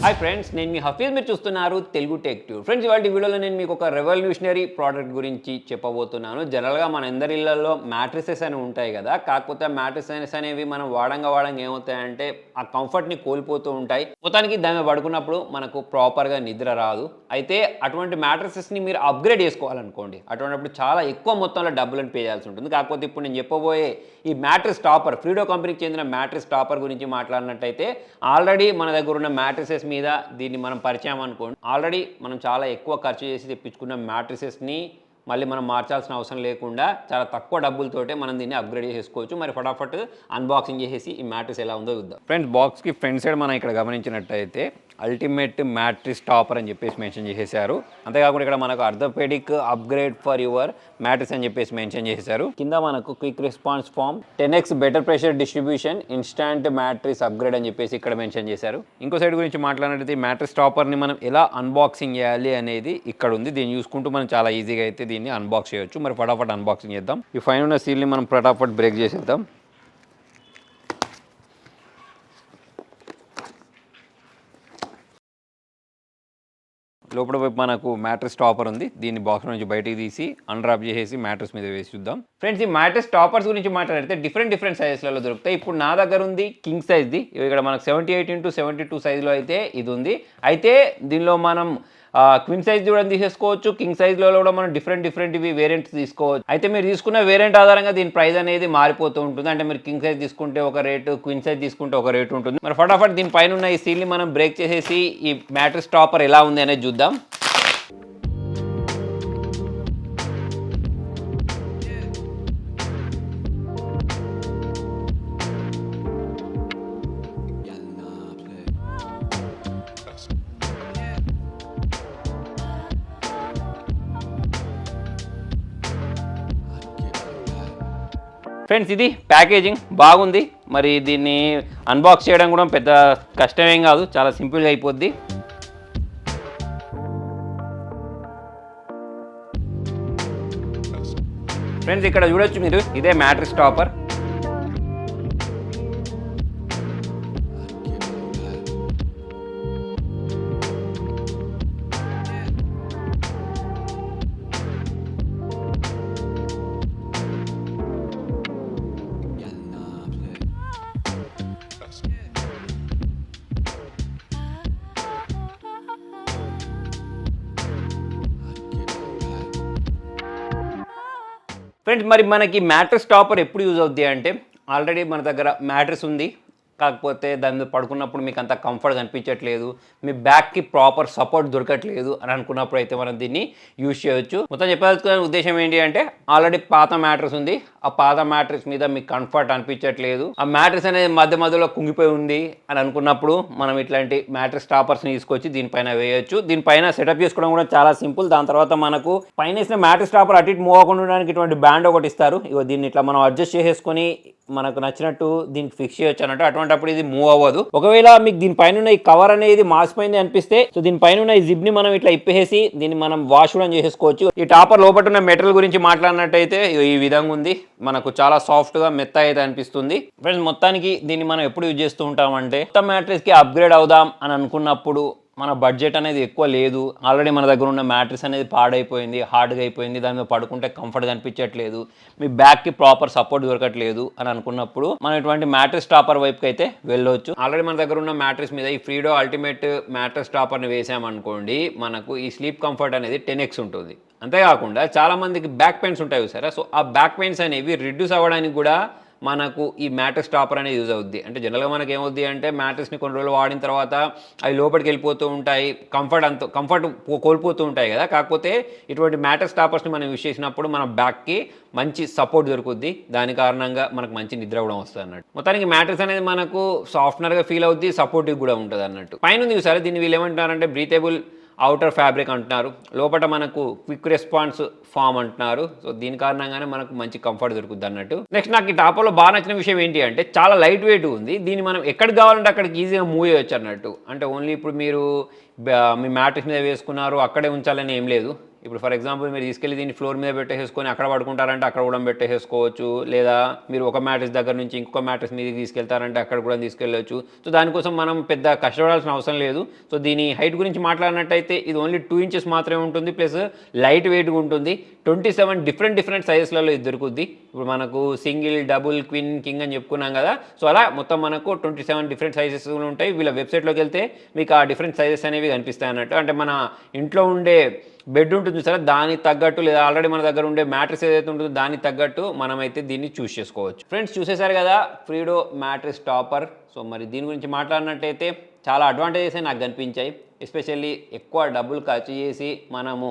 Hi friends, నేను మీ హఫీజ్. మీరు చూస్తున్నారు తెలుగు టెక్ ట్యూబ్. ఫ్రెండ్స్, ఇవాళ వీడియోలో నేను మీకు ఒక రెవల్యూషనరీ ప్రోడక్ట్ గురించి చెప్పబోతున్నాను. జనరల్గా మన అందరి ఇళ్లలో మ్యాట్రిసెస్ అని ఉంటాయి కదా, కాకపోతే ఆ మ్యాట్రిసెస్ అనేవి మనం వాడంగా ఏమవుతాయంటే ఆ కంఫర్ట్ని కోల్పోతూ ఉంటాయి. మొత్తానికి దాని మీద పడుకున్నప్పుడు మనకు ప్రాపర్గా నిద్ర రాదు. అయితే అటువంటి మ్యాట్రిసెస్ని మీరు అప్గ్రేడ్ చేసుకోవాలనుకోండి, అటువంటిప్పుడు చాలా ఎక్కువ మొత్తంలో డబ్బులను పే చేయాల్సి ఉంటుంది. కాకపోతే ఇప్పుడు నేను చెప్పబోయే ఈ మ్యాట్రిస్ టాపర్, ఫ్రీడో కంపెనీకి చెందిన మ్యాట్రిస్ టాపర్ గురించి మాట్లాడినట్టయితే, ఆల్రెడీ మన దగ్గర ఉన్న మ్యాట్రిసెస్ మీద దీన్ని మనం పరిచయం అనుకోండి. ఆల్రెడీ మనం చాలా ఎక్కువ ఖర్చు చేసి తెప్పించుకున్న మ్యాట్రిసెస్ని మళ్ళీ మనం మార్చాల్సిన అవసరం లేకుండా చాలా తక్కువ డబ్బులతోటే మనం దీన్ని అప్గ్రేడ్ చేసుకోవచ్చు. మరి ఫటాఫట్ అన్బాక్సింగ్ చేసేసి ఈ మ్యాట్రిస్ ఎలా ఉందో చూద్దాం. ఫ్రెండ్స్, బాక్స్కి ఫ్రంట్ సైడ్ మనం ఇక్కడ గమనించినట్టయితే అల్టిమేట్ మ్యాట్రిస్ టాపర్ అని చెప్పేసి మెన్షన్ చేసేసారు. అంతేకాకుండా ఇక్కడ మనకు orthopaedic upgrade for your mattress అని చెప్పేసి మెన్షన్ చేశారు. కింద మనకు quick response foam, 10x better pressure distribution, instant mattress upgrade అని చెప్పేసి ఇక్కడ మెన్షన్ చేశారు. ఇంకో సైడ్ గురించి మాట్లాడినట్లయితే మ్యాట్రిస్ టాపర్ని మనం ఎలా అన్బాక్సింగ్ చేయాలి అనేది ఇక్కడ ఉంది. దీన్ని చూసుకుంటూ మనం చాలా ఈజీగా అయితే దీన్ని అన్బాక్స్ చేయొచ్చు. మరి ఫటాఫట్ అన్బాక్సింగ్ చేద్దాం. ఈ పైన ఉన్న సీల్ని మనం ఫటాఫట్ బ్రేక్ చేసేద్దాం. లోపల వైపు మనకు మ్యాట్రిస్ టాపర్ ఉంది. దీన్ని బాక్స్ నుంచి బయటికి తీసి అన్రాప్ చేసేసి మ్యాట్రిస్ మీద వేసి చూద్దాం. ఫ్రెండ్స్, ఈ మ్యాట్రిస్ టాపర్స్ గురించి మాట్లాడితే డిఫరెంట్ సైజెస్లలో దొరుకుతాయి. ఇప్పుడు నా దగ్గర ఉంది కింగ్ సైజ్ది. ఇక్కడ మనకు 78x72 సైజులో అయితే ఇది ఉంది. అయితే దీనిలో మనం క్వీన్ సైజ్ కూడా తీసేసుకోవచ్చు. కింగ్ సైజ్లో కూడా మనం డిఫరెంట్ ఇవి వేరియంట్స్ తీసుకోవచ్చు. అయితే మీరు తీసుకున్న వేరియంట్ ఆధారంగా దీని ప్రైస్ అనేది మారిపోతూ ఉంటుంది. అంటే మీరు కింగ్ సైజ్ తీసుకుంటే ఒక రేటు, క్వీన్ సైజ్ తీసుకుంటే ఒక రేటు ఉంటుంది. మరి ఫటాఫట్ దీని పైన ఉన్న ఈ సీల్ని మనం బ్రేక్ చేసేసి ఈ మ్యాట్రిస్ టాపర్ ఎలా ఉంది అనేది చూద్దాం. ఫ్రెండ్స్, ఇది ప్యాకేజింగ్ బాగుంది. మరి దీన్ని అన్బాక్స్ చేయడం కూడా పెద్ద కష్టమేం కాదు, చాలా సింపుల్గా అయిపోద్ది. ఫ్రెండ్స్, ఇక్కడ చూడొచ్చు మీరు, ఇదే మ్యాట్రిస్ టాపర్. ఫ్రెండ్స్, మరి మనకి మ్యాట్రిస్ టాపర్ ఎప్పుడు యూజ్ అవుద్ది అంటే, ఆల్రెడీ మన దగ్గర మ్యాట్రిస్ ఉంది, కాకపోతే దాని మీద పడుకున్నప్పుడు మీకు అంత కంఫర్ట్ అనిపించట్లేదు, మీ బ్యాక్కి ప్రాపర్ సపోర్ట్ దొరకట్లేదు అని అనుకున్నప్పుడు అయితే మనం దీన్ని యూజ్ చేయొచ్చు. మొత్తం చెప్పాల్సిన ఉద్దేశం ఏంటి అంటే, ఆల్రెడీ పాత మ్యాట్రిస్ ఉంది, ఆ పాత మ్యాట్రిస్ మీద మీకు కంఫర్ట్ అనిపించట్లేదు, ఆ మ్యాట్రిస్ అనేది మధ్యలో కుంగిపోయి ఉంది అని అనుకున్నప్పుడు మనం ఇట్లాంటి మ్యాట్రిస్ టాపర్స్ని తీసుకొచ్చి దీనిపైన వేయొచ్చు. దీనిపైన సెటప్ చేసుకోవడం కూడా చాలా సింపుల్. దాని తర్వాత మనకు పైన వేసిన మ్యాట్రిస్ టాపర్ అటు ఇటు మూవ్ అవ్వకుండా ఉండడానికి ఇటువంటి బ్యాండ్ ఒకటి ఇస్తారు. ఇగో దీన్ని ఇట్లా మనం అడ్జస్ట్ చేసేసుకొని మనకు నచ్చినట్టు దీనికి ఫిక్స్ చేయొచ్చు అన్నట్టు. అటువంటిప్పుడు ఇది మూవ్ అవ్వదు. ఒకవేళ మీకు దీనిపైన ఉన్న ఈ కవర్ అనేది మాసిపోయింది అనిపిస్తే, సో దీనిపైన ఉన్న ఈ జిప్ ని మనం ఇట్లా ఇప్పేసి దీన్ని మనం వాష్ కూడా చేసుకోవచ్చు. ఈ టాపర్ లోపల ఉన్న మెటీరియల్ గురించి మాట్లాడినట్టయితే ఈ విధంగా ఉంది. మనకు చాలా సాఫ్ట్ గా మెత్త అయితే అనిపిస్తుంది. ఫ్రెండ్స్, మొత్తానికి దీన్ని మనం ఎప్పుడు యూజ్ చేస్తూ ఉంటామంటే, మొత్తం మ్యాట్రిస్ కి అప్గ్రేడ్ అవుదాం అని అనుకున్నప్పుడు మన బడ్జెట్ అనేది ఎక్కువ లేదు, ఆల్రెడీ మన దగ్గర ఉన్న మ్యాట్రిస్ అనేది పాడైపోయింది, హార్డ్గా అయిపోయింది, దాని మీద పడుకుంటే కంఫర్ట్గా అనిపించట్లేదు, మీ బ్యాక్కి ప్రాపర్ సపోర్ట్ దొరకట్లేదు అని అనుకున్నప్పుడు మనం ఇటువంటి మ్యాట్రిస్ టాపర్ వైపుకి అయితే వెళ్ళవచ్చు. ఆల్రెడీ మన దగ్గర ఉన్న మ్యాట్రిస్ మీద ఈ ఫ్రీడో అల్టిమేట్ మ్యాట్రిస్ టాపర్ని వేసామనుకోండి, మనకు ఈ స్లీప్ కంఫర్ట్ అనేది 10x ఉంటుంది. అంతేకాకుండా చాలామందికి బ్యాక్ పెయిన్స్ ఉంటాయి సరే, సో ఆ బ్యాక్ పెయిన్స్ అనేవి రిడ్యూస్ అవ్వడానికి కూడా మనకు ఈ మ్యాట్రిస్ టాపర్ అనేది యూజ్ అవుద్ది. అంటే జనరల్గా మనకి ఏమవుద్ది అంటే, మ్యాట్రిస్ని కొన్ని రోజులు వాడిన తర్వాత అవి లోపలికి వెళ్ళిపోతూ ఉంటాయి, కంఫర్ట్ కోల్పోతూ ఉంటాయి కదా. కాకపోతే ఇటువంటి మ్యాట్రిస్ టాపర్స్ని మనం యూజ్ చేసినప్పుడు మన బ్యాక్కి మంచి సపోర్ట్ దొరుకుద్ది, దాని కారణంగా మనకు మంచి నిద్ర కూడా వస్తుంది అన్నట్టు. మొత్తానికి మ్యాట్రిస్ అనేది మనకు సాఫ్ట్నర్గా ఫీల్ అవుద్ది, సపోర్టివ్ కూడా ఉంటుంది అన్నట్టు. పైన చూసారా, దీన్ని వీళ్ళు ఏమంటారంటే బ్రీతేబుల్ అవుటర్ ఫ్యాబ్రిక్ అంటున్నారు, లోపల మనకు క్విక్ రెస్పాన్స్ ఫామ్ అంటున్నారు. సో దీని కారణంగానే మనకు మంచి కంఫర్ట్ దొరుకుతుంది అన్నట్టు. నెక్స్ట్ నాకు ఈ టాపర్లో బాగా నచ్చిన విషయం ఏంటి అంటే, చాలా లైట్ వెయిట్ ఉంది. దీన్ని మనం ఎక్కడికి కావాలంటే అక్కడికి ఈజీగా మూవ్ చేయొచ్చు అన్నట్టు. అంటే ఓన్లీ ఇప్పుడు మీరు మీ మ్యాట్రిస్ మీద వేసుకున్నారు అక్కడే ఉంచాలని ఏం లేదు, ఇప్పుడు ఫర్ ఎగ్జాంపుల్ మీరు తీసుకెళ్ళి దీన్ని ఫ్లోర్ మీద పెట్టేసుకొని అక్కడ పడుకుంటారంటే అక్కడ కూడా పెట్టేసుకోవచ్చు, లేదా మీరు ఒక మ్యాట్రెస్ దగ్గర నుంచి ఇంకొక మ్యాట్రెస్ మీదకి తీసుకెళ్తారంటే అక్కడ కూడా తీసుకెళ్ళవచ్చు. సో దానికోసం మనం పెద్ద కష్టపడాల్సిన అవసరం లేదు. సో దీని హైట్ గురించి మాట్లాడినట్టయితే ఇది ఓన్లీ 2 ఇంచెస్ మాత్రమే ఉంటుంది, ప్లస్ లైట్ వెయిట్గా ఉంటుంది. 27 డిఫరెంట్ సైజెస్లలో ఇది దొరుకుద్ది. ఇప్పుడు మనకు సింగిల్, డబుల్, క్వీన్, కింగ్ అని చెప్పుకున్నాం కదా. సో అలా మొత్తం మనకు 27 డిఫరెంట్ సైజెస్ ఉంటాయి. వీళ్ళ వెబ్సైట్లోకి వెళ్తే మీకు ఆ డిఫరెంట్ సైజెస్ అనేవి కనిపిస్తాయి అన్నట్టు. అంటే మన ఇంట్లో ఉండే బెడ్ ఉంటుంది సరే, దానికి తగ్గట్టు, లేదా ఆల్రెడీ మన దగ్గర ఉండే మ్యాట్రెస్ ఏదైతే ఉంటుందో దానికి తగ్గట్టు మనమైతే దీన్ని చూస్ చేసుకోవచ్చు. ఫ్రెండ్స్ చూసేశారు కదా ఫ్రీడో మ్యాట్రెస్ టాపర్. సో మరి దీని గురించి మాట్లాడినట్టయితే చాలా అడ్వాంటేజెస్ నాకు కనిపించాయి. ఎస్పెషల్లీ ఎక్కువ డబ్బులు ఖర్చు చేసి మనము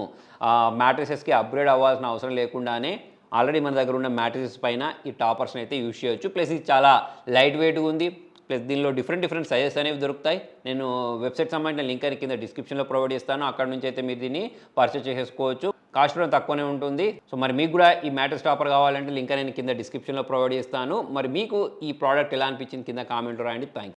మ్యాట్రెసెస్కి అప్గ్రేడ్ అవ్వాల్సిన అవసరం లేకుండానే ఆల్రెడీ మన దగ్గర ఉన్న మ్యాట్రెసెస్ పైన ఈ టాపర్స్ని అయితే యూజ్ చేయొచ్చు. ప్లస్ ఇది చాలా లైట్ వెయిట్గా ఉంది. ప్లస్ దీనిలో డిఫరెంట్ సైజెస్ అనేవి దొరుకుతాయి. నేను వెబ్సైట్ సంబంధించిన లింక్ అని కింద డిస్క్రిప్షన్లో ప్రొవైడ్ చేస్తాను. అక్కడ నుంచి అయితే మీరు దీన్ని పర్చేస్ చేసేసుకోవచ్చు. కాస్ట్ కూడా తక్కువనే ఉంటుంది. సో మరి మీకు కూడా ఈ మ్యాట్రెస్ టాపర్ కావాలంటే లింక్ నేను కింద డిస్క్రిప్షన్లో ప్రొవైడ్ చేస్తాను. మరి మీకు ఈ ప్రోడక్ట్ ఎలా అనిపించింది కింద కామెంట్ రాయండి. Thank you.